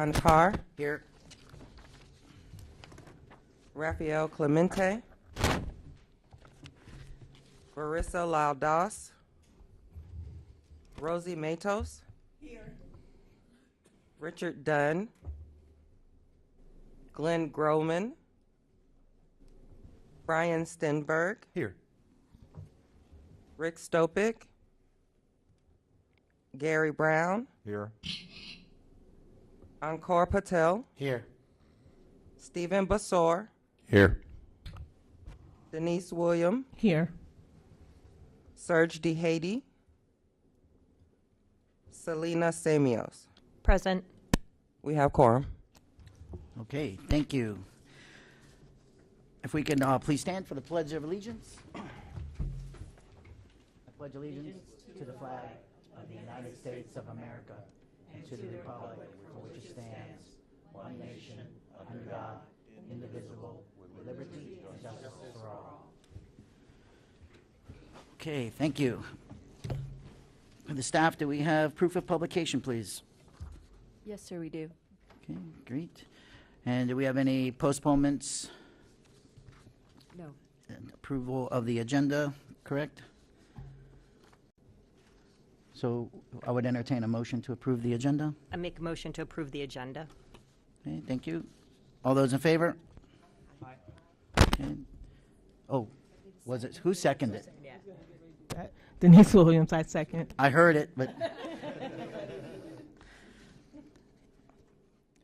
John Carr, Here. Rafael Clemente, Marissa Laudas, Rosie Matos, Richard Dunn, Glenn Groman, Brian Stenberg, Here. Rick Stopik, Gary Brown, Here. Ankor Patel, Here. Stephen Basor, Here. Denise William, Here. Serge DeHady, Selena Samios. Present. We have quorum. Okay, thank you. If we can please stand for the Pledge of Allegiance. I pledge allegiance to the flag of the United States of America and to the republic for which it stands, one nation, under God, indivisible, with liberty and justice for all. Okay, thank you. The staff, do we have proof of publication, please? Yes, sir, we do. Okay, great. And do we have any postponements? No. And approval of the agenda, correct? So I would entertain a motion to approve the agenda. I make a motion to approve the agenda. Okay, thank you. All those in favor? Aye. Okay. Oh, was it, who seconded it? Denise Williams, I second. I heard it, but.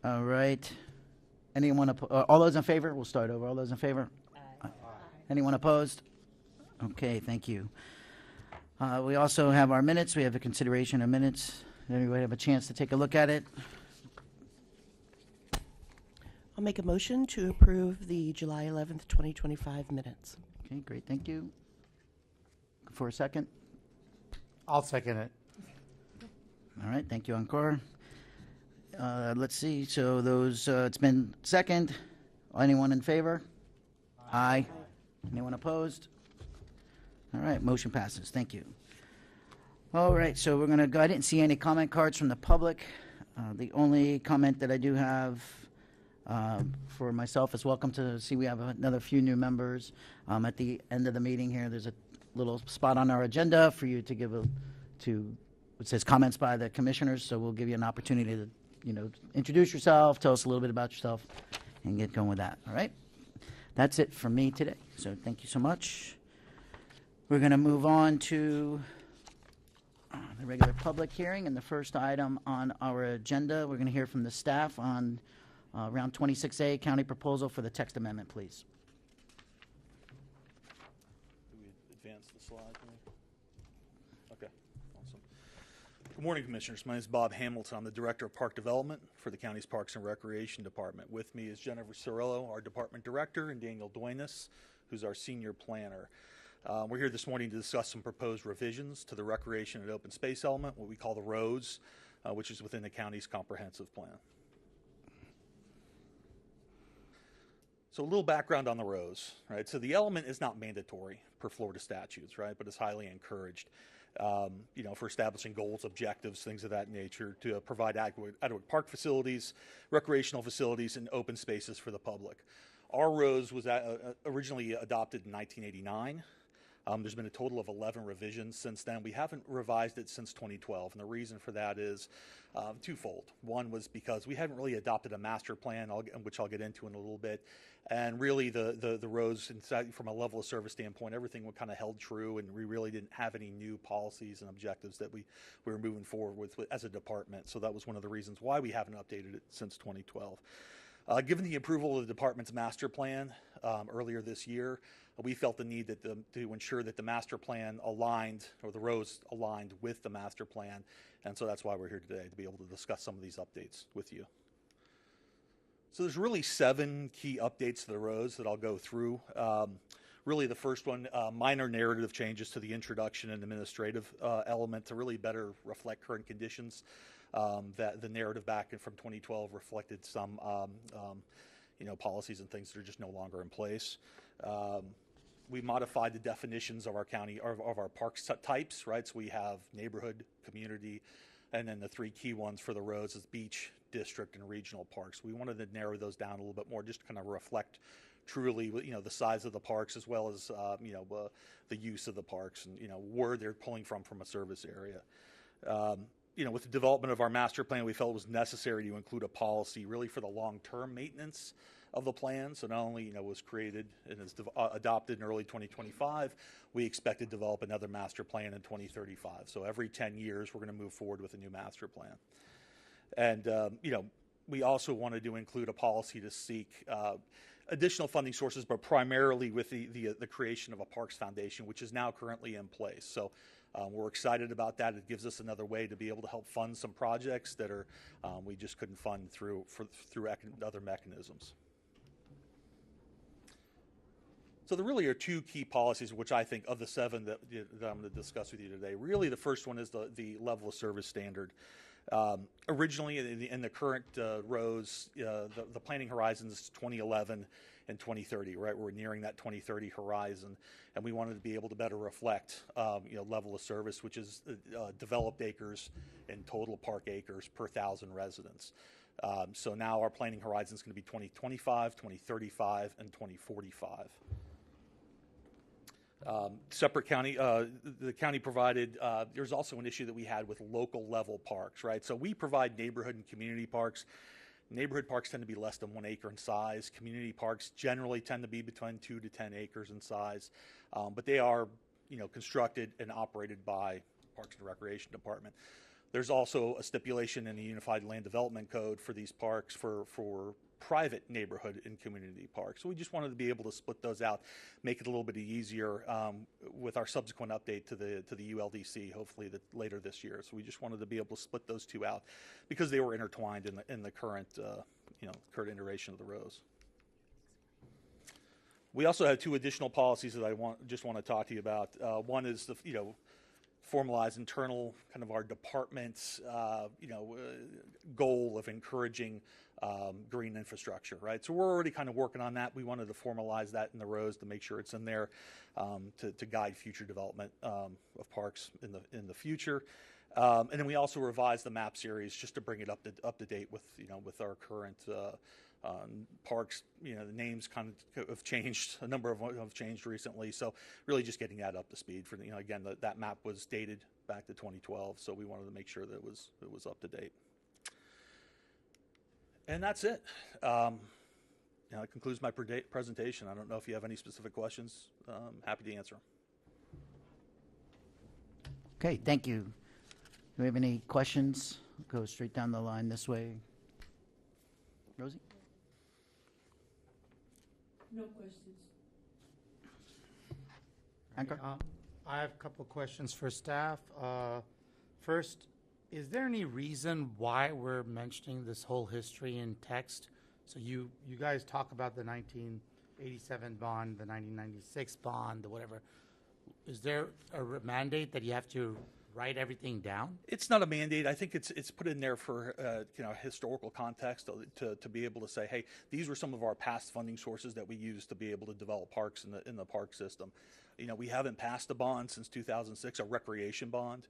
All right. Anyone, all those in favor? We'll start over. All those in favor? Aye. Anyone opposed? Okay, thank you. We also have our minutes. We have a consideration of minutes. Everybody have a chance to take a look at it? I'll make a motion to approve the July 11th, 2025 minutes. Okay, great, thank you. For a second? I'll second it. All right, thank you, Encore. Let's see, so those, it's been second. Anyone in favor? Aye. Anyone opposed? All right, motion passes, thank you. All right, so we're gonna go, I didn't see any comment cards from the public. The only comment that I do have for myself is welcome to see we have another few new members. At the end of the meeting here, there's a little spot on our agenda for you to give it says comments by the commissioners, so we'll give you an opportunity to, introduce yourself, tell us a little bit about yourself, and get going with that, all right? That's it from me today, so thank you so much. We're going to move on to the regular public hearing, and the first item on our agenda, we're going to hear from the staff on round 26A, county proposal for the text amendment, please. Do we advance the slide? Okay, awesome. Good morning, Commissioners. My name is Bob Hamilton. I'm the Director of Park Development for the county's Parks and Recreation Department. With me is Jennifer Cirillo, our Department Director, and Daniel Duenas, who's our Senior Planner. We're here this morning to discuss some proposed revisions to the recreation and open space element, what we call the ROADS, which is within the county's comprehensive plan. So a little background on the ROADS, right? So the element is not mandatory per Florida statutes, right? But it's highly encouraged, for establishing goals, objectives, things of that nature to provide adequate park facilities, recreational facilities, and open spaces for the public. Our ROADS was originally adopted in 1989. There's been a total of 11 revisions since then. We haven't revised it since 2012, and the reason for that is twofold. One was because we haven't really adopted a master plan, which I'll get into in a little bit, and really the roads, from a level of service standpoint, everything was kind of held true, and we really didn't have any new policies and objectives that we were moving forward with as a department. So that was one of the reasons why we haven't updated it since 2012. Given the approval of the department's master plan earlier this year, we felt the need to ensure that the master plan aligned, or the roads aligned with the master plan, and so that's why we're here today, to be able to discuss some of these updates with you. So there's really 7 key updates to the roads that I'll go through. Really the first one, minor narrative changes to the introduction and administrative element to really better reflect current conditions. That the narrative back from 2012 reflected some policies and things that are just no longer in place. We modified the definitions of our county, of our park types, right? So we have neighborhood, community, and then the 3 key ones for the roads is beach, district and regional parks. We wanted to narrow those down a little bit more, just to kind of reflect truly, the size of the parks, as well as the use of the parks, and where they're pulling from a service area. With the development of our master plan, we felt it was necessary to include a policy really for the long-term maintenance of the plan. So not only was created and is adopted in early 2025, we expect to develop another master plan in 2035. So every 10 years, we're going to move forward with a new master plan. And we also wanted to include a policy to seek additional funding sources, but primarily with the creation of a Parks Foundation, which is now currently in place. So we're excited about that. It gives us another way to be able to help fund some projects that are we just couldn't fund through other mechanisms. So there really are two key policies, which I think of the 7 that I'm going to discuss with you today. Really, the first one is the level of service standard. Originally, in the current ROSE, the planning horizons is 2011 and 2030, right? We're nearing that 2030 horizon, and we wanted to be able to better reflect, level of service, which is developed acres and total park acres per 1,000 residents. So now our planning horizon is going to be 2025, 2035, and 2045. Separate county, the county provided, there's also an issue that we had with local level parks, right? So we provide neighborhood and community parks. Neighborhood parks tend to be less than 1 acre in size. Community parks generally tend to be between 2 to 10 acres in size. But they are, constructed and operated by Parks and Recreation Department. There's also a stipulation in the Unified Land Development Code for these parks for private neighborhood and community parks. So we just wanted to be able to split those out, make it a little bit easier with our subsequent update to the ULDC, hopefully later this year. So we just wanted to be able to split those two out because they were intertwined in the current current iteration of the ROSE. We also have 2 additional policies that I want to talk to you about. One is the formalize internal kind of our department's goal of encouraging green infrastructure, right? So we're already kind of working on that. We wanted to formalize that in the ROSE to make sure it's in there to guide future development of parks in the future. And then we also revised the map series just to bring it up to date with our current parks. The names kind of have changed. A number of them have changed recently. So really just getting that up to speed for again, that map was dated back to 2012. So we wanted to make sure that it was up to date. And that's it. It concludes my presentation. I don't know if you have any specific questions. Happy to answer them. Okay, thank you. Do we have any questions? Go straight down the line this way. Rosie? No questions. Anchor? I have a couple of questions for staff. First, is there any reason why we're mentioning this whole history in text? So you guys talk about the 1987 bond, the 1996 bond, the whatever. Is there a mandate that you have to write everything down? It's not a mandate. I think it's put in there for historical context to be able to say, hey, these were some of our past funding sources that we used to be able to develop parks in the park system. We haven't passed a bond since 2006, a recreation bond.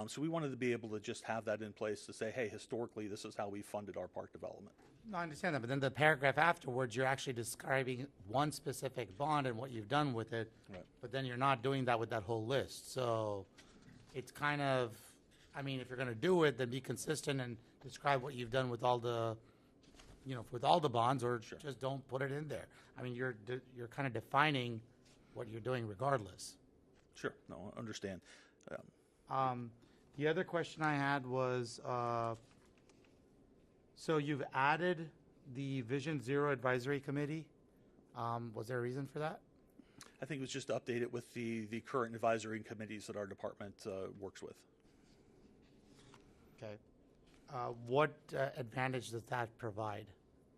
So we wanted to be able to just have that in place to say, hey, historically, this is how we funded our park development. No, I understand that, but then the paragraph afterwards, you're actually describing one specific bond and what you've done with it, Right. but then you're not doing that with that whole list. So it's kind of, if you're going to do it, then be consistent and describe what you've done with all the, with all the bonds, or Sure. just don't put it in there. You're kind of defining what you're doing regardless. Sure. No, I understand. The other question I had was, so you've added the Vision Zero Advisory Committee. Was there a reason for that? I think it was just to update it with the current advisory committees that our department works with. Okay. What advantage does that provide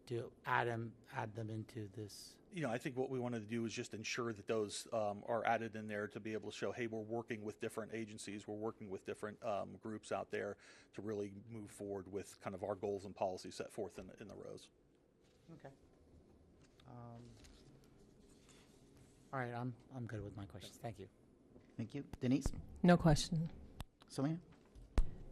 to add them into this? I think what we wanted to do is just ensure that those are added in there to be able to show, hey, we're working with different agencies, we're working with different groups out there to really move forward with kind of our goals and policies set forth in the ROSE. Okay. All right, I'm good with my questions. Thank you. Thank you. Denise? No question. Selena?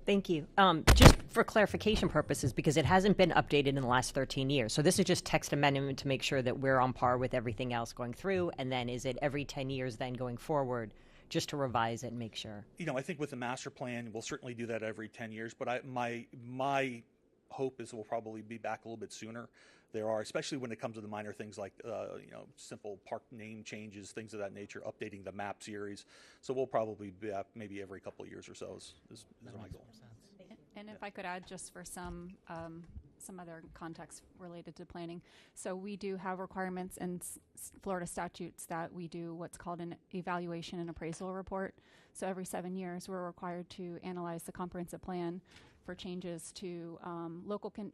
Thank you. Just for clarification purposes, because it hasn't been updated in the last 13 years. So this is just text amendment to make sure that we're on par with everything else going through. And then is it every 10 years then going forward, just to revise it and make sure? I think with the master plan, we'll certainly do that every 10 years. But my hope is we'll probably be back a little bit sooner. There are, especially when it comes to the minor things like, simple park name changes, things of that nature, updating the map series. So we'll probably be back maybe every couple of years or so is my goal. And if I could add just for some other context related to planning. So we do have requirements in Florida statutes that we do what's called an evaluation and appraisal report. So every 7 years, we're required to analyze the comprehensive plan for changes to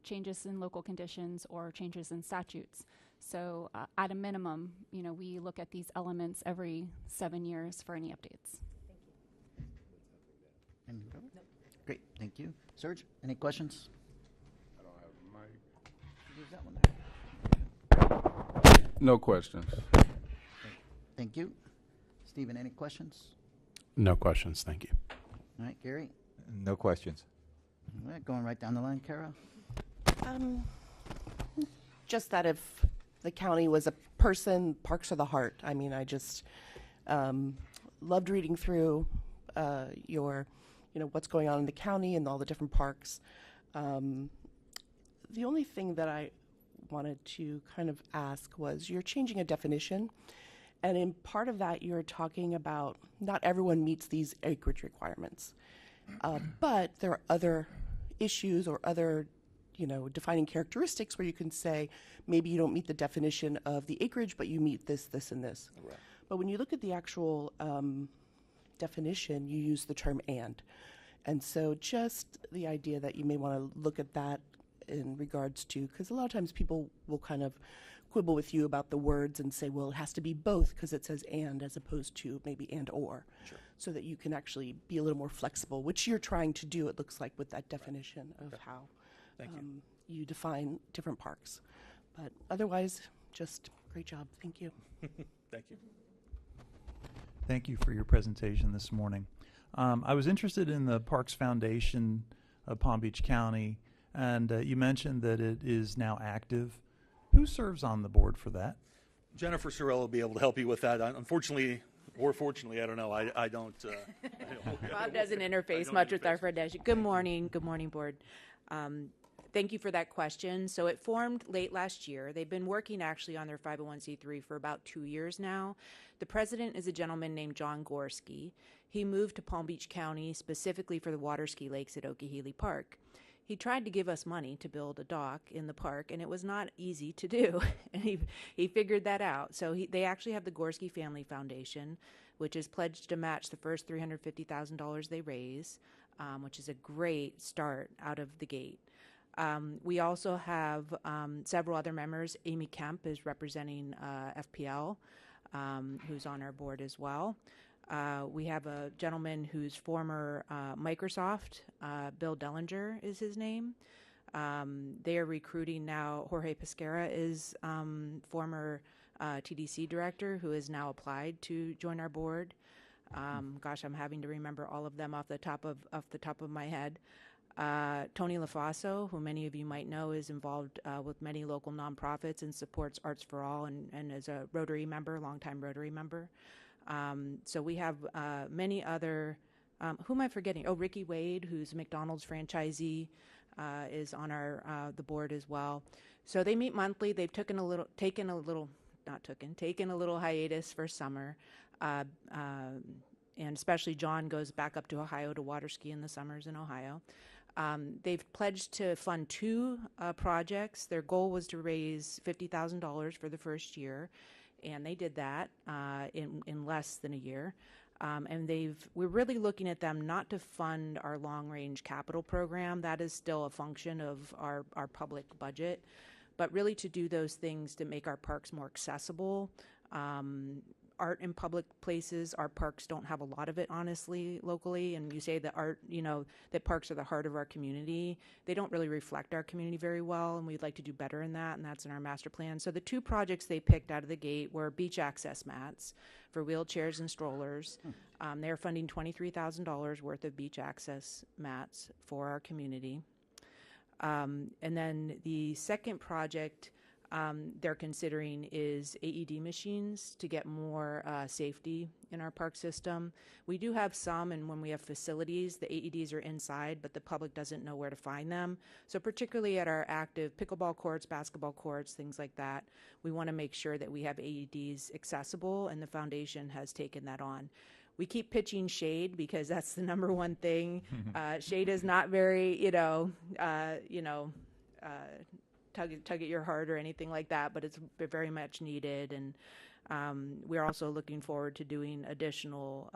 changes in local conditions or changes in statutes. So at a minimum, we look at these elements every 7 years for any updates. Great, thank you. Serge, any questions? I don't have a mic. Use that one there. No questions. Thank you. Stephen, any questions? No questions, thank you. All right, Gary? No questions. All right, going right down the line, Kara? Just that if the county was a person, parks are the heart. I mean, I just loved reading through your, what's going on in the county and all the different parks. The only thing that I wanted to kind of ask was you're changing a definition, and in part of that you're talking about not everyone meets these acreage requirements, but there are other issues or other defining characteristics where you can say maybe you don't meet the definition of the acreage, but you meet this, this, and this. Right. But when you look at the actual definition, you use the term and so just the idea that you may want to look at that in regards to, because a lot of times people will kind of quibble with you about the words and say, well, it has to be both because it says and as opposed to maybe and or. Sure. So that you can actually be a little more flexible, which you're trying to do, it looks like, with that definition of how Thank you. you define different parks. But otherwise, just great job. Thank you. Thank you. Thank you for your presentation this morning. I was interested in the Parks Foundation of Palm Beach County, and you mentioned that it is now active. Who serves on the board for that? Jennifer Sorrell will be able to help you with that. Unfortunately, or fortunately, I don't know. I don't. Bob doesn't interface much with our foundation. Good morning, board. Thank you for that question. So it formed late last year. They've been working actually on their 501c3 for about 2 years now. The president is a gentleman named John Gorski. He moved to Palm Beach County specifically for the water ski lakes at Okeechobee Park. He tried to give us money to build a dock in the park, and it was not easy to do. And he figured that out. So they actually have the Gorski Family Foundation, which is pledged to match the first $350,000 they raise, which is a great start out of the gate. We also have several other members. Amy Kemp is representing FPL, who's on our board as well. We have a gentleman who's former Microsoft, Bill Dellinger is his name. They are recruiting now. Jorge Pesquera is former TDC director who has now applied to join our board. Gosh, I'm having to remember all of them off the top of my head. Tony LaFaso, who many of you might know, is involved with many local nonprofits and supports Arts for All and is a Rotary member, longtime Rotary member. So we have many other, who am I forgetting? Oh, Ricky Wade, who's a McDonald's franchisee, is on the board as well. So they meet monthly. They've taken a little hiatus for summer. And especially John goes back up to Ohio to water ski in the summers in Ohio. They've pledged to fund 2 projects. Their goal was to raise $50,000 for the first year, and they did that in less than a year. And we're really looking at them not to fund our long-range capital program. That is still a function of our public budget, but really to do those things to make our parks more accessible. art in public places. Our parks don't have a lot of it, honestly, locally. And you say that art, that parks are the heart of our community. They don't really reflect our community very well, and we'd like to do better in that, and that's in our master plan. So the two projects they picked out of the gate were beach access mats for wheelchairs and strollers. They're funding $23,000 worth of beach access mats for our community. And then the second project they're considering is AED machines to get more safety in our park system. We do have some, and when we have facilities, the AEDs are inside, but the public doesn't know where to find them. So particularly at our active pickleball courts, basketball courts, things like that, we want to make sure that we have AEDs accessible, and the foundation has taken that on. We keep pitching shade because that's the number one thing. Shade is not very, tug at your heart or anything like that, but it's very much needed. And we're also looking forward to doing additional,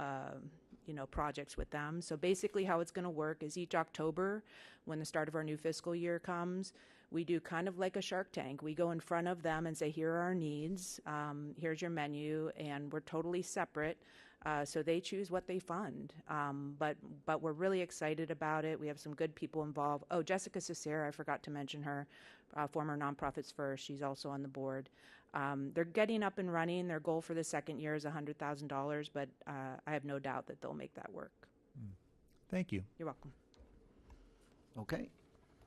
projects with them. So basically how it's going to work is each October, when the start of our new fiscal year comes, we do kind of like a Shark Tank. We go in front of them and say, here are our needs, here's your menu, and we're totally separate. So they choose what they fund. But we're really excited about it. We have some good people involved. Oh, Jessica Cicera, I forgot to mention her, former Nonprofits First. She's also on the board. They're getting up and running. Their goal for the second year is $100,000, but I have no doubt that they'll make that work. Thank you. You're welcome. Okay.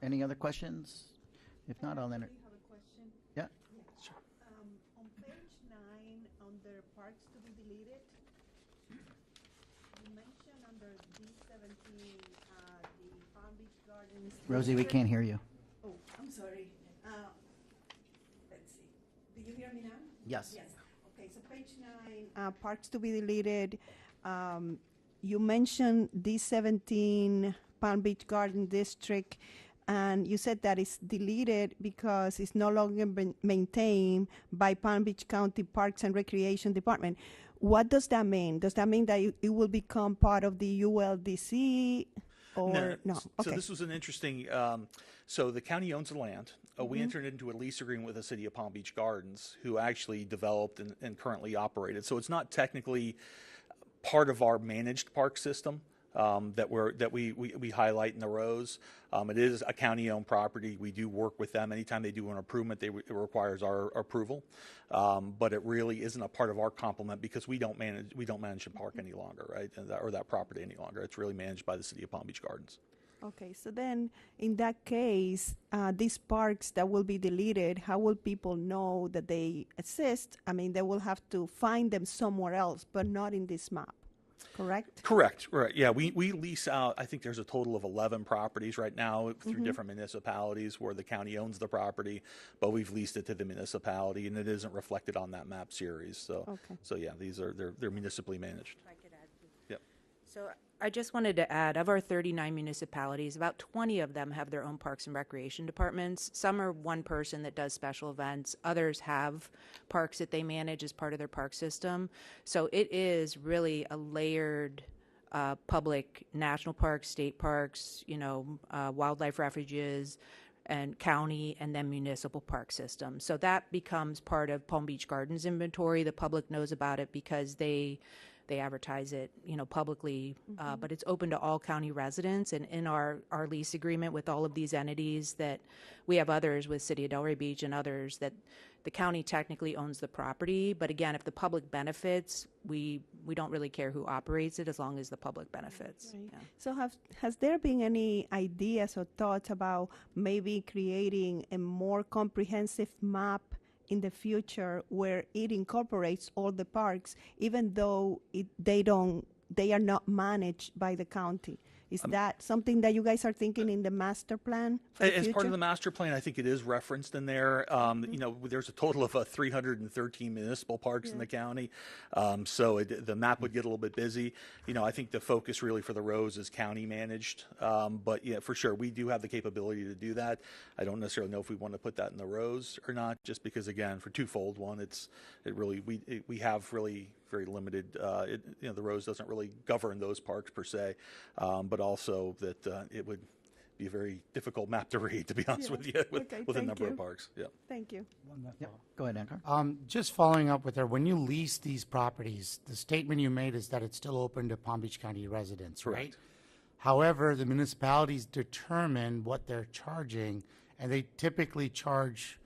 Any other questions? If not, I'll enter. I have a question. Yeah. Sure. On page 9, under parks to be deleted, you mentioned under D17, the Palm Beach Gardens. Rosie, we can't hear you. Oh, I'm sorry. Let's see. Do you hear me now? Yes. Yes. Okay, so page 9, parks to be deleted. You mentioned D17 Palm Beach Garden District, and you said that it's deleted because it's no longer maintained by Palm Beach County Parks and Recreation Department. What does that mean? Does that mean that it will become part of the ULDC or no? So Okay. this was an interesting, so the county owns the land. We entered into a lease agreement with the city of Palm Beach Gardens, who actually developed and currently operated. So it's not technically part of our managed park system. That we highlight in the rows. It is a county-owned property. We do work with them. Anytime they do an improvement, it requires our approval. But it really isn't a part of our complement because we don't manage the park any longer, right? Or that property any longer. It's really managed by the city of Palm Beach Gardens. Okay, so then in that case, these parks that will be deleted, how will people know that they exist? I mean, they will have to find them somewhere else, but not in this map. Correct? Correct. Right. Yeah. We lease out, I think there's a total of 11 properties right now through different municipalities where the county owns the property, but we've leased it to the municipality and it isn't reflected on that map series. So, so yeah, they're municipally managed. If I could add to. Yep. So I just wanted to add, of our 39 municipalities, about 20 of them have their own parks and recreation departments. Some are one person that does special events. Others have parks that they manage as part of their park system. So it is really a layered public national parks, state parks, wildlife refuges, and county, and then municipal park system. So that becomes part of Palm Beach Gardens inventory. The public knows about it because they advertise it, publicly, but it's open to all county residents. And in our lease agreement with all of these entities, that we have others with City of Delray Beach and others, that the county technically owns the property. But again, if the public benefits, we don't really care who operates it as long as the public benefits. Right. Yeah. So has there been any ideas or thoughts about maybe creating a more comprehensive map in the future where it incorporates all the parks, even though they are not managed by the county? Is that something that you guys are thinking in the master plan for the As future? part of the master plan, I think it is referenced in there. There's a total of 313 municipal parks in the county, so the map would get a little bit busy. I think the focus really for the rows is county managed, but yeah, for sure, we do have the capability to do that. I don't necessarily know if we want to put that in the rows or not, just because again, for twofold. One, we have really very limited. The rows doesn't really govern those parks per se, but also that it would be a very difficult map to read, to be honest Yeah. with you, Okay, with a thank number you. of parks. Yeah. Thank you. Yep. Go ahead, Ankar. Just following up with her, when you lease these properties, the statement you made is that it's still open to Palm Beach County residents, right? Correct. However, the municipalities determine what they're charging, and they typically charge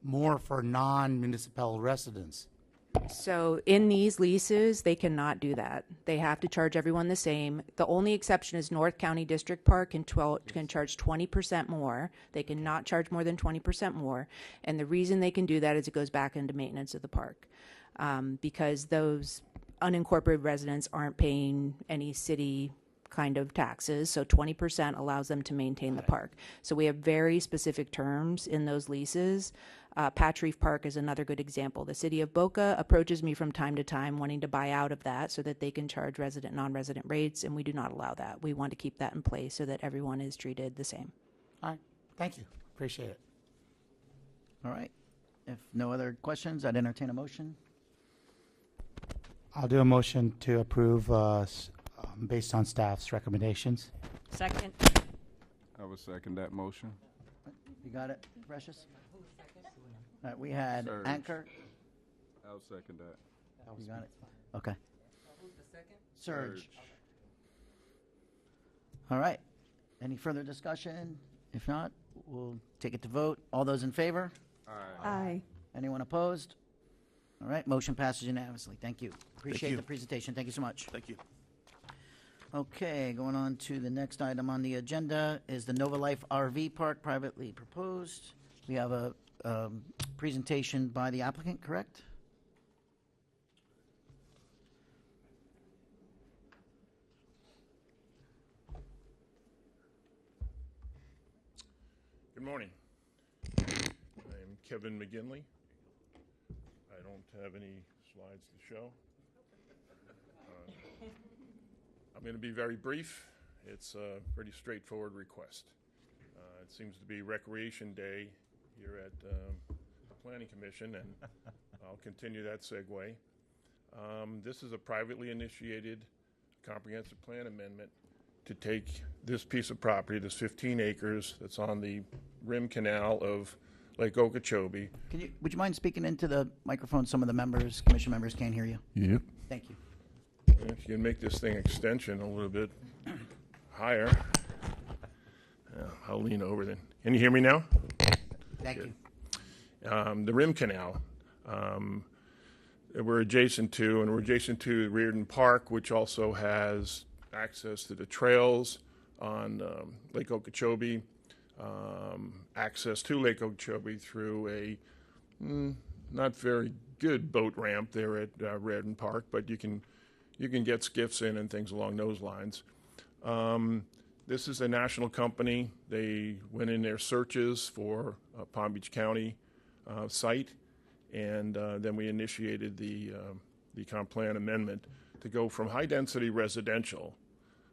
more for non-municipal residents. So in these leases, they cannot do that. They have to charge everyone the same. The only exception is North County District Park can charge 20% more. They cannot charge more than 20% more. And the reason they can do that is it goes back into maintenance of the park. Because those unincorporated residents aren't paying any city kind of taxes, so 20% allows them to maintain the park. So we have very specific terms in those leases. Patch Reef Park is another good example. The city of Boca approaches me from time to time wanting to buy out of that so that they can charge resident, non-resident rates, and we do not allow that. We want to keep that in place so that everyone is treated the same. All right, thank you. Appreciate it. All right. If no other questions, I'd entertain a motion. I'll do a motion to approve based on staff's recommendations. Second. I would second that motion. You got it, Precious? All right, we had Surge. Anchor. I'll second that. You got it? Okay. Surge. All right. Any further discussion? If not, we'll take it to vote. All those in favor? Aye. Anyone opposed? All right, motion passes unanimously. Thank you. Appreciate you. the presentation. Thank you so much. Thank you. Okay, going on to the next item on the agenda is the Nova Life RV Park privately proposed. We have a presentation by the applicant, correct? Good morning. I'm Kevin McGinley. I don't have any slides to show. I'm going to be very brief. It's a pretty straightforward request. It seems to be Recreation Day here at the Planning Commission, and I'll continue that segue. This is a privately initiated comprehensive plan amendment to take this piece of property, this 15 acres that's on the rim canal of Lake Okeechobee. Would you mind speaking into the microphone? Some of the members, commission members can't hear you. Yep. Thank you. If you can make this thing extension a little bit higher. I'll lean over then. Can you hear me now? Thank you. The rim canal, we're adjacent to Reardon Park, which also has access to the trails on Lake Okeechobee, access to Lake Okeechobee through a not very good boat ramp there at Reardon Park, but you can get skiffs in and things along those lines. This is a national company. They went in their searches for a Palm Beach County site, and then we initiated the comp plan amendment to go from high-density residential,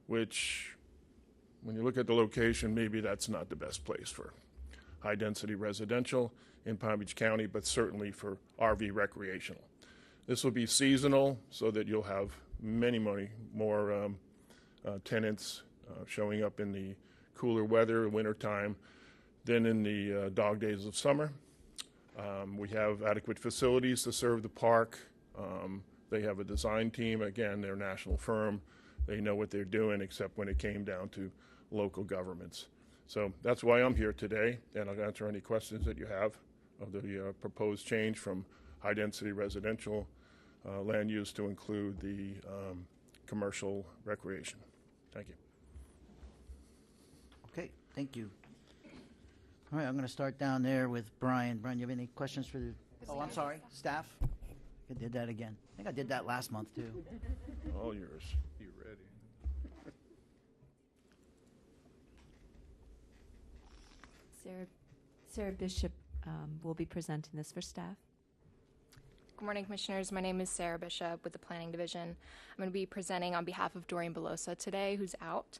which, when you look at the location, maybe that's not the best place for high-density residential in Palm Beach County, but certainly for RV recreational. This will be seasonal, so that you'll have many more tenants showing up in the cooler weather, wintertime, than in the dog days of summer. We have adequate facilities to serve the park. They have a design team. Again, they're a national firm. They know what they're doing, except when it came down to local governments. So that's why I'm here today, and I'll answer any questions that you have of the proposed change from high-density residential land use to include the commercial recreation. Thank you. Okay, thank you. All right, I'm going to start down there with Brian. Brian, you have any questions for the... Oh, I'm sorry, staff? I did that again. I think I did that last month, too. All yours. You ready? Sarah Bishop will be presenting this for staff. Good morning, Commissioners. My name is Sarah Bishop with the Planning Division. I'm going to be presenting on behalf of Doreen Belosa today, who's out,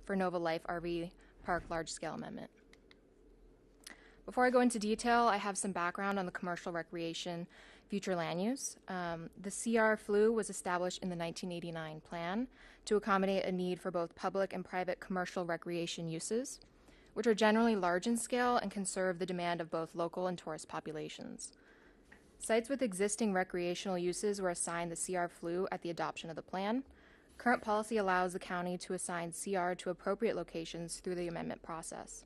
for Nova Life RV Park Large-Scale Amendment. Before I go into detail, I have some background on the commercial recreation future land use. The CR FLU was established in the 1989 plan to accommodate a need for both public and private commercial recreation uses, which are generally large in scale and can serve the demand of both local and tourist populations. Sites with existing recreational uses were assigned the CR FLU at the adoption of the plan. Current policy allows the county to assign CR to appropriate locations through the amendment process.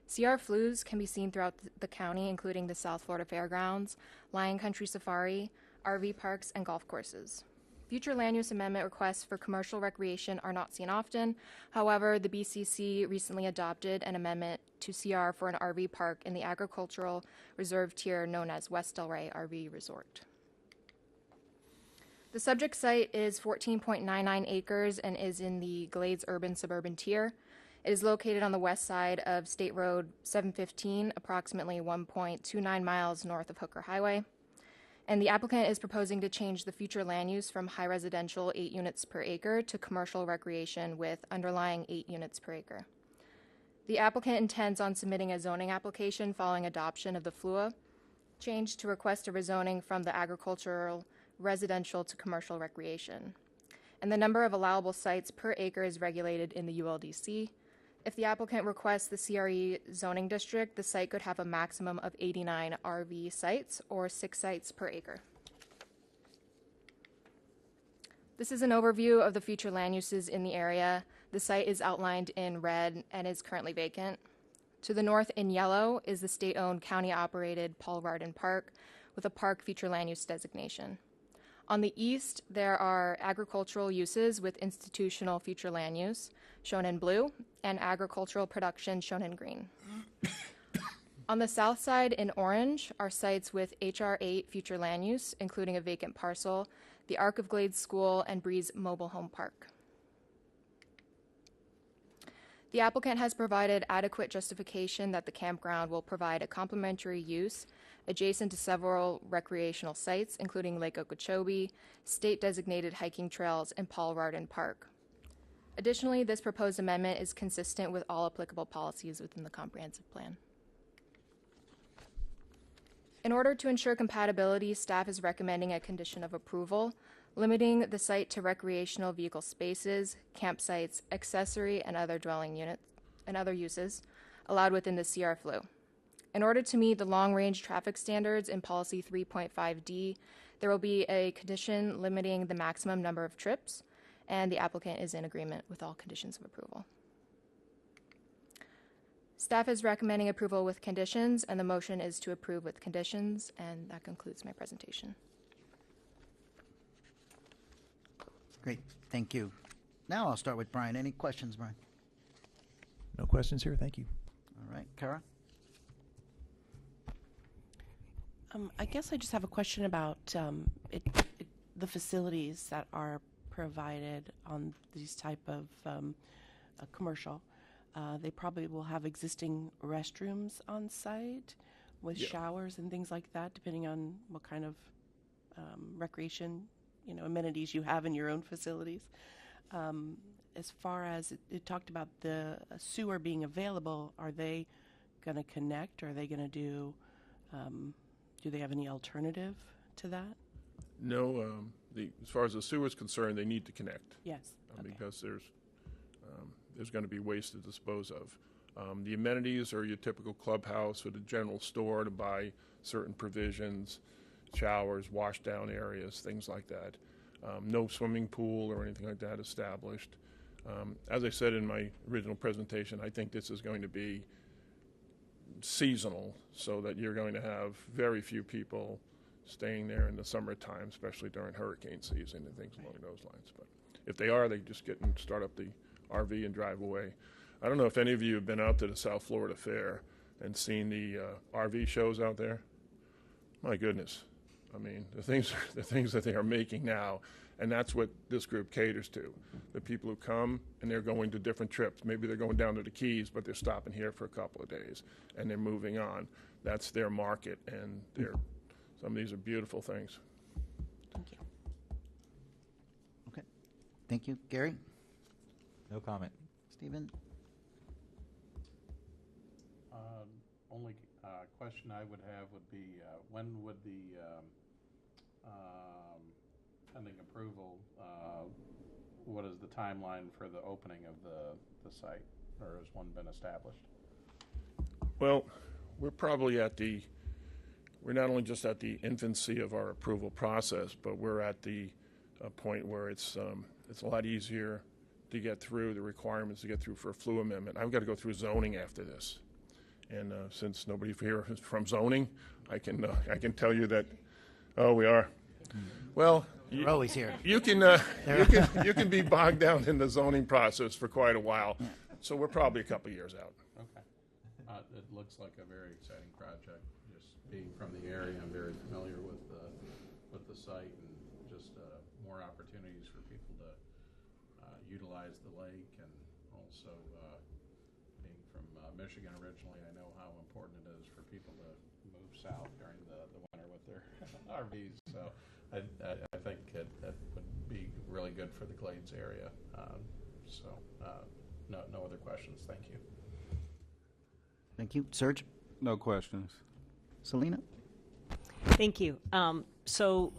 CR FLUs can be seen throughout the county, including the South Florida Fairgrounds, Lion Country Safari, RV parks, and golf courses. Future land use amendment requests for commercial recreation are not seen often. However, the BCC recently adopted an amendment to CR for an RV park in the agricultural reserve tier known as West Delray RV Resort. The subject site is 14.99 acres and is in the Glades Urban Suburban tier. It is located on the west side of State Road 715, approximately 1.29 miles north of Hooker Highway. And the applicant is proposing to change the future land use from high residential 8 units per acre to commercial recreation with underlying 8 units per acre. The applicant intends on submitting a zoning application following adoption of the FLUA change to request a rezoning from the agricultural residential to commercial recreation. And the number of allowable sites per acre is regulated in the ULDC. If the applicant requests the CRE zoning district, the site could have a maximum of 89 RV sites or 6 sites per acre. This is an overview of the future land uses in the area. The site is outlined in red and is currently vacant. To the north in yellow is the state-owned, county-operated Paul Rardin Park with a park future land use designation. On the east, there are agricultural uses with institutional future land use, shown in blue, and agricultural production, shown in green. On the south side, in orange, are sites with HR 8 future land use, including a vacant parcel, the Arc of Glades School, and Breeze Mobile Home Park. The applicant has provided adequate justification that the campground will provide a complementary use adjacent to several recreational sites, including Lake Okeechobee, state-designated hiking trails, and Paul Rardin Park. Additionally, this proposed amendment is consistent with all applicable policies within the comprehensive plan. In order to ensure compatibility, staff is recommending a condition of approval, limiting the site to recreational vehicle spaces, campsites, accessory, and other dwelling units and other uses allowed within the CR FLU. In order to meet the long-range traffic standards in Policy 3.5D, there will be a condition limiting the maximum number of trips, and the applicant is in agreement with all conditions of approval. Staff is recommending approval with conditions, and the motion is to approve with conditions, and that concludes my presentation. Great, thank you. Now I'll start with Brian. Any questions, Brian? No questions here, thank you. All right, Kara? I guess I just have a question about the facilities that are provided on these type of commercial. They probably will have existing restrooms on site with showers and things like that, depending on what kind of recreation, amenities you have in your own facilities. As far as it talked about the sewer being available, are they going to connect? Are they going to do they have any alternative to that? No, as far as the sewer is concerned, they need to connect. Yes. Okay. Because there's going to be waste to dispose of. The amenities are your typical clubhouse or the general store to buy certain provisions, showers, wash down areas, things like that. No swimming pool or anything like that established. As I said in my original presentation, I think this is going to be seasonal, so that you're going to have very few people staying there in the summertime, especially during hurricane season and things along those lines. But if they are, they just get and start up the RV and drive away. I don't know if any of you have been out to the South Florida Fair and seen the RV shows out there. My goodness. I mean, the things that they are making now, and that's what this group caters to. The people who come and they're going to different trips. Maybe they're going down to the Keys, but they're stopping here for a couple of days and they're moving on. That's their market, and some of these are beautiful things. Thank you. Okay. Thank you. Gary? No comment. Stephen? Only question I would have would be when would the pending approval, what is the timeline for the opening of the site, or has one been established? Well, we're probably we're not only just at the infancy of our approval process, but we're at the point where it's a lot easier to get through the requirements to get through for a flu amendment. I've got to go through zoning after this. And since nobody here is from zoning, I can tell you that, oh, we are. Well, You're always here. You can be bogged down in the zoning process for quite a while. So we're probably a couple years out. Okay. It looks like a very exciting project. Just being from the area, I'm very familiar with the site, and just more opportunities for people to utilize the lake, and also being from Michigan originally, I know how important it is for people to move south during the winter with their RVs. So I think it would be really good for the Glades area. No other questions. Thank you. Thank you. Serge? No questions. Selena? Thank you. So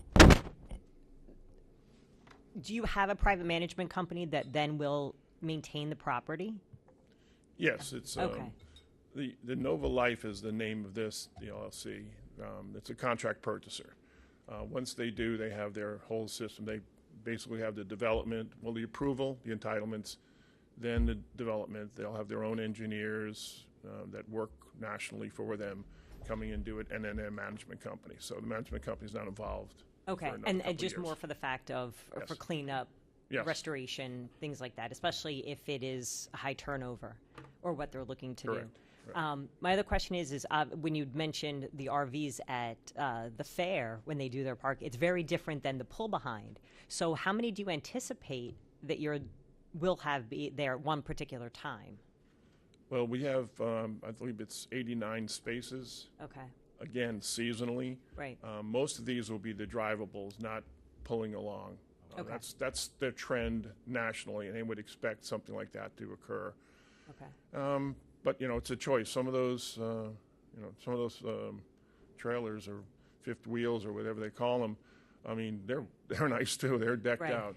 do you have a private management company that then will maintain the property? Yes, it's Okay. The Nova Life is the name of this, the LLC. It's a contract purchaser. Once they do, they have their whole system. They basically have the development, well, the approval, the entitlements, then the development. They'll have their own engineers that work nationally for them, coming and do it, and then their management company. So the management company is not involved. Okay, for another and couple just years. more for the fact of Yes. for cleanup, Yes. restoration, things like that, especially if it is high turnover or what they're looking to Correct. do. My other question is when you mentioned the RVs at the fair when they do their park, it's very different than the pull behind. So how many do you anticipate that will have be there at one particular time? Well, we have, I believe it's 89 spaces. Okay. Again, seasonally. Right. Most of these will be the drivables, not pulling along. Okay. That's the trend nationally, and they would expect something like that to occur. Okay. But it's a choice. Some of those, trailers or fifth wheels or whatever they call them. I mean, they're nice too. They're decked Right. out,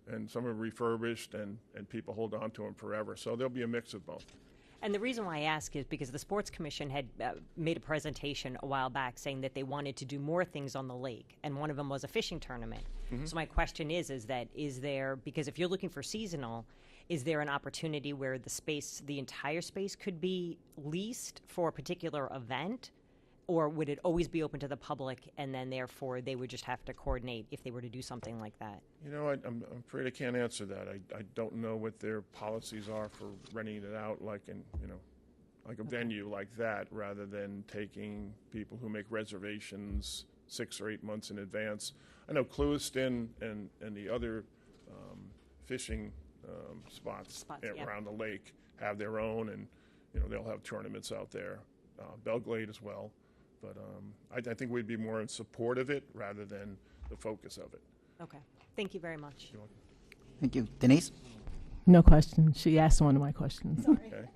and some are refurbished, and people hold on to them forever. So there'll be a mix of both. And the reason why I ask is because the Sports Commission had made a presentation a while back saying that they wanted to do more things on the lake, and one of them was a fishing tournament. Mm-hmm. So my question is there, because if you're looking for seasonal, is there an opportunity where the entire space could be leased for a particular event? Or would it always be open to the public, and then therefore they would just have to coordinate if they were to do something like that? I'm afraid I can't answer that. I don't know what their policies are for renting it out like a venue like that, rather than taking people who make reservations 6 or 8 months in advance. I know Clewiston and the other fishing spots yeah. around the lake have their own, and they'll have tournaments out there. Belglade as well. But I think we'd be more in support of it rather than the focus of it. Okay. Thank you very much. Thank you. Denise? No question. She asked one of my questions. Okay.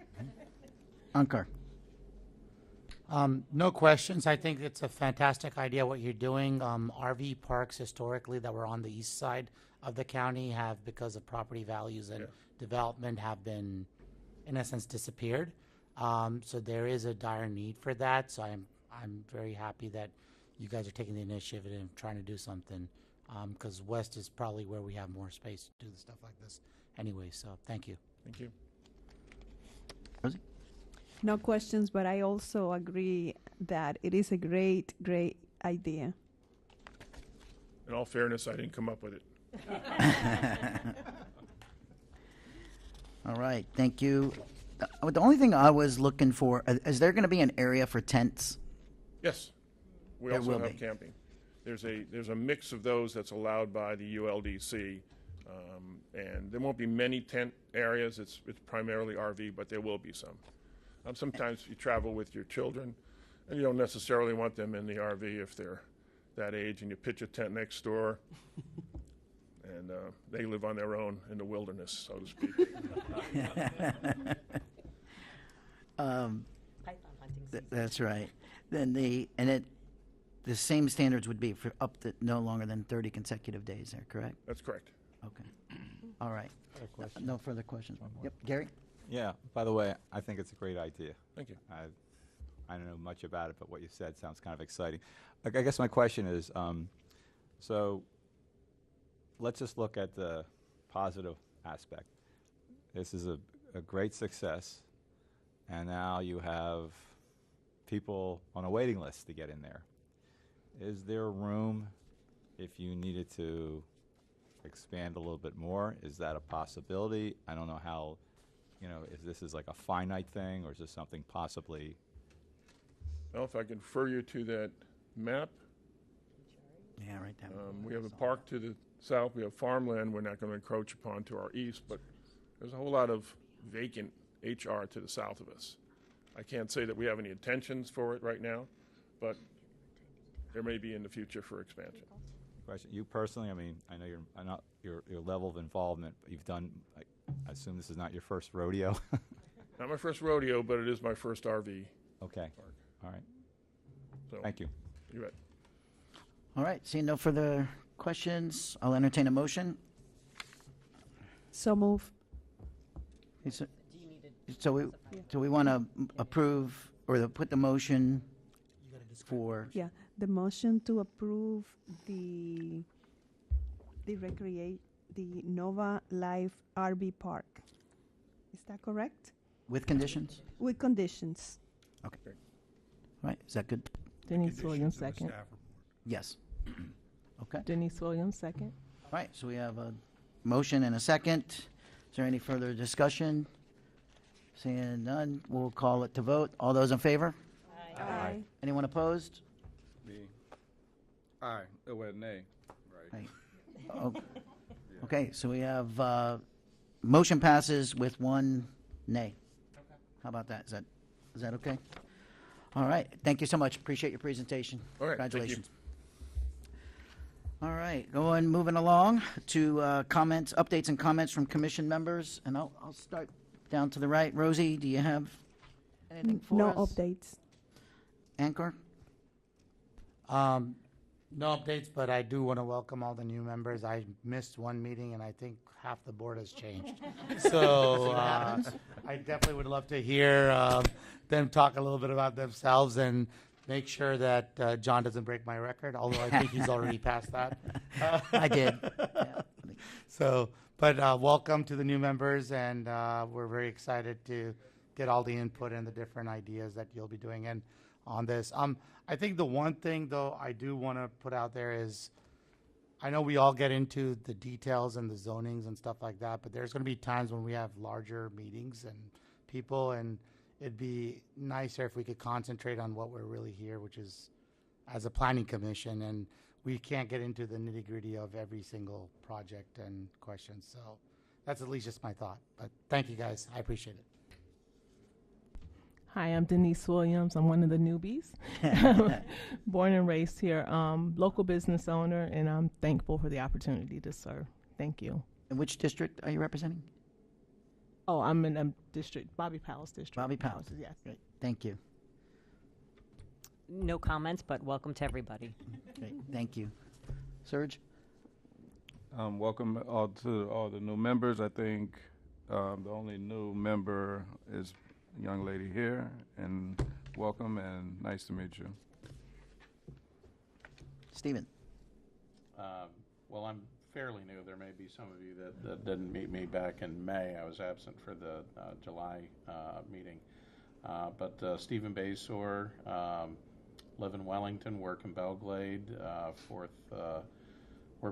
Ankar? No questions. I think it's a fantastic idea what you're doing. RV parks historically that were on the east side of the county have, because of property values and development, have been, in essence, disappeared. So there is a dire need for that. So I'm very happy that you guys are taking the initiative and trying to do something, because west is probably where we have more space to do the stuff like this anyway. So thank you. Thank you. Rosie? No questions, but I also agree that it is a great, great idea. In all fairness, I didn't come up with it. All right. Thank you. The only thing I was looking for, is there going to be an area for tents? Yes, we There also will have be. camping. There's a mix of those that's allowed by the ULDC, and there won't be many tent areas. It's primarily RV, but there will be some. Sometimes you travel with your children, and you don't necessarily want them in the RV if they're that age, and you pitch a tent next door, and they live on their own in the wilderness, so to speak. Python hunting season. That's right. Then the same standards would be for up to no longer than 30 consecutive days there, correct? That's correct. Okay. All right. No further questions. Yep, Gary? Yeah, by the way, I think it's a great idea. Thank you. I don't know much about it, but what you said sounds kind of exciting. I guess my question is, so let's just look at the positive aspect. This is a great success, and now you have people on a waiting list to get in there. Is there room if you needed to expand a little bit more? Is that a possibility? I don't know how, if this is like a finite thing, or is this something possibly? Well, if I can refer you to that map. Yeah, right there. We have a park to the south. We have farmland we're not going to encroach upon to our east, but there's a whole lot of vacant HR to the south of us. I can't say that we have any intentions for it right now, but there may be in the future for expansion. Question. You personally, I know your level of involvement, but you've done, I assume this is not your first rodeo? Not my first rodeo, but it is my first RV. Okay. Park. All right. So, Thank you. You bet. All right, seeing no further questions, I'll entertain a motion. So move. So we want to approve or put the motion for. Yeah, the motion to approve the Nova Life RV Park. Is that correct? With conditions? With conditions. Okay. All right, is that good? Denise Williams, second. Yes. Okay. Denise Williams, second. All right, so we have a motion and a second. Is there any further discussion? Seeing none, we'll call it to vote. All those in favor? Aye. Anyone opposed? Me. Aye. Oh, well, nay. Right. Oh, okay, so we have motion passes with one nay. How about that? Is that okay? All right. Thank you so much. Appreciate your presentation. All right. Thank you. Congratulations. All right. Moving along to comments, updates, and comments from commission members, and I'll start down to the right. Rosie, do you have anything for No us? updates. Anchor? No updates, but I do want to welcome all the new members. I missed one meeting, and I think half the board has changed. So I definitely would love to hear them talk a little bit about themselves and make sure that John doesn't break my record, although I think he's already passed that. I did. Yeah. So, but welcome to the new members, and we're very excited to get all the input and the different ideas that you'll be doing and on this. I think the one thing, though, I do want to put out there is, I know we all get into the details and the zonings and stuff like that, but there's going to be times when we have larger meetings and people, and it'd be nicer if we could concentrate on what we're really here, which is as a planning commission, and we can't get into the nitty-gritty of every single project and question. So that's at least just my thought. But thank you, guys. I appreciate it. Hi, I'm Denise Williams. I'm one of the newbies. Born and raised here. Local business owner, and I'm thankful for the opportunity to serve. Thank you. And which district are you representing? Oh, I'm in district, Bobby Powell's district. Bobby Powell. Yes. Great. Thank you. No comments, but welcome to everybody. Great. Thank you. Serge? Welcome to all the new members. I think the only new member is a young lady here, and welcome and nice to meet you. Stephen? Well, I'm fairly new. There may be some of you that didn't meet me back in May. I was absent for the July meeting. But Stephen Basor, live in Wellington, work in Belglade, work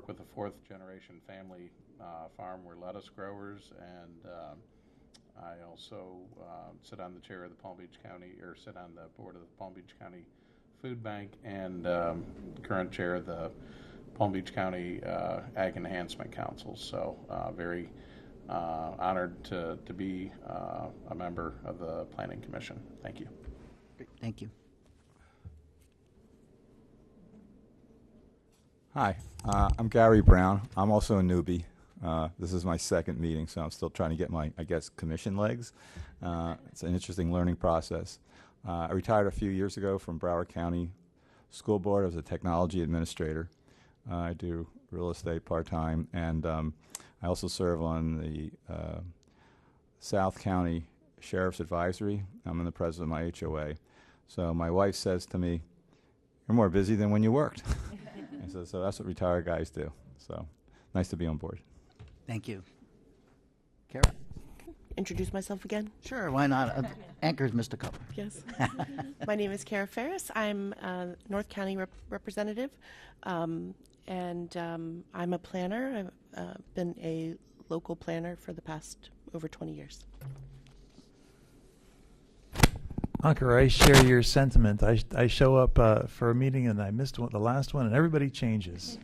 with a fourth generation family farm. We're lettuce growers, and I also sit on the chair of the Palm Beach County, or sit on the board of the Palm Beach County Food Bank, and current chair of the Palm Beach County Ag Enhancement Council. So very honored to be a member of the Planning Commission. Thank you. Great. Thank you. Hi, I'm Gary Brown. I'm also a newbie. This is my second meeting, so I'm still trying to get my, commission legs. It's an interesting learning process. I retired a few years ago from Broward County school board. I was a technology administrator. I do real estate part-time, and I also serve on the South County Sheriff's Advisory. I'm the president of my HOA. So my wife says to me, "You're more busy than when you worked." And so that's what retired guys do. So nice to be on board. Thank you. Kara? Introduce myself again? Sure, why not? Anchor's missed a couple. Yes. My name is Kara Ferris. I'm a North County representative, and I'm a planner. I've been a local planner for the past over 20 years. Ankur, I share your sentiment. I show up for a meeting and I missed the last one, and everybody changes.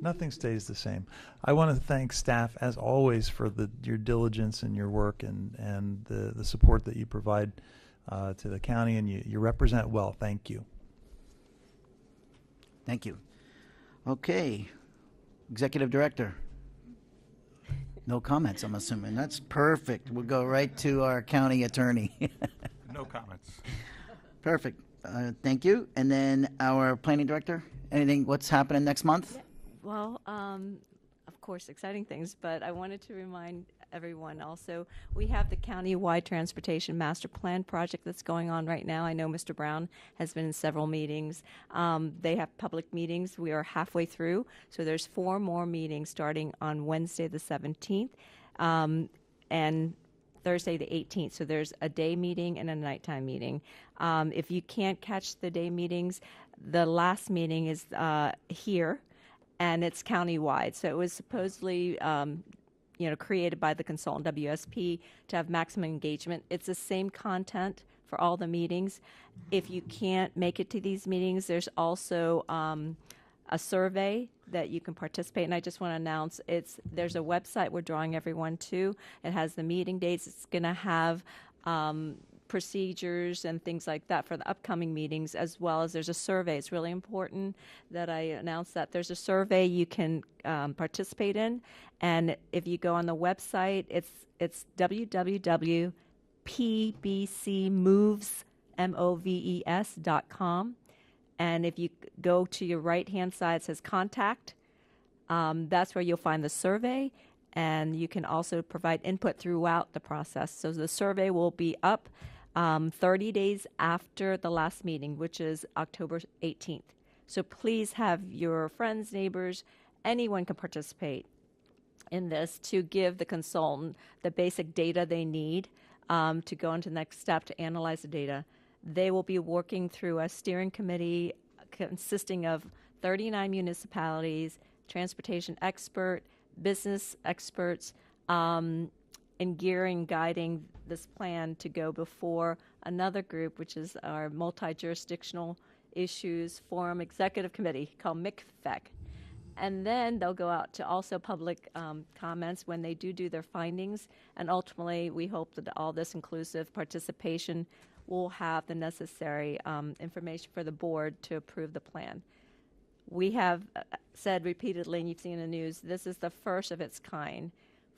Nothing stays the same. I want to thank staff, as always, for your diligence and your work and the support that you provide to the county, and you represent well. Thank you. Thank you. Okay. Executive Director. No comments, I'm assuming. That's perfect. We'll go right to our county attorney. No comments. Perfect. Thank you. And then our planning director, anything, what's happening next month? Well, of course, exciting things, but I wanted to remind everyone also, we have the county-wide transportation master plan project that's going on right now. I know Mr. Brown has been in several meetings. They have public meetings. We are halfway through, so there's 4 more meetings starting on Wednesday the 17th and Thursday the 18th. So there's a day meeting and a nighttime meeting. If you can't catch the day meetings, the last meeting is here, and it's county-wide. So it was supposedly created by the consultant WSP to have maximum engagement. It's the same content for all the meetings. If you can't make it to these meetings, there's also a survey that you can participate in. I just want to announce there's a website we're drawing everyone to. It has the meeting dates. It's going to have procedures and things like that for the upcoming meetings, as well as there's a survey. It's really important that I announce that there's a survey you can participate in, and if you go on the website, it's www.pbcmoves.com, and if you go to your right-hand side, it says contact. That's where you'll find the survey, and you can also provide input throughout the process. So the survey will be up 30 days after the last meeting, which is October 18th. So please have your friends, neighbors, anyone can participate in this to give the consultant the basic data they need to go into the next step to analyze the data. They will be working through a steering committee consisting of 39 municipalities, transportation expert, business experts, and guiding this plan to go before another group, which is our multi-jurisdictional issues forum executive committee called MICFEC. And then they'll go out to also public comments when they do their findings. And ultimately, we hope that all this inclusive participation will have the necessary information for the board to approve the plan. We have said repeatedly, and you've seen in the news, this is the first of its kind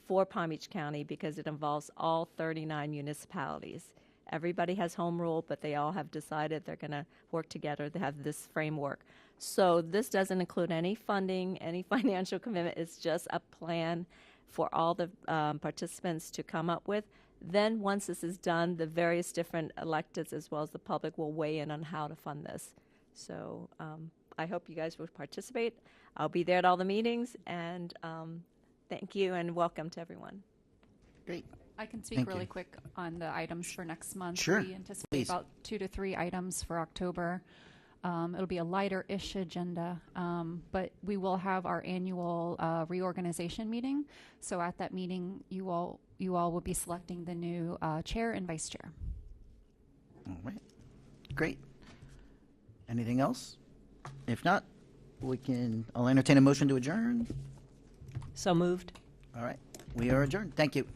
for Palm Beach County because it involves all 39 municipalities. Everybody has home rule, but they all have decided they're going to work together to have this framework. So this doesn't include any funding, any financial commitment. It's just a plan for all the participants to come up with. Then once this is done, the various different electeds as well as the public will weigh in on how to fund this. So I hope you guys will participate. I'll be there at all the meetings, and thank you and welcome to everyone. Great. I can speak really quick on the items for next month. Sure. We anticipate Please. about 2 to 3 items for October. It'll be a lighter-ish agenda, but we will have our annual reorganization meeting. So at that meeting, you all will be selecting the new chair and vice chair. All right. Great. Anything else? If not, I'll entertain a motion to adjourn. So moved. All right. We are adjourned. Thank you.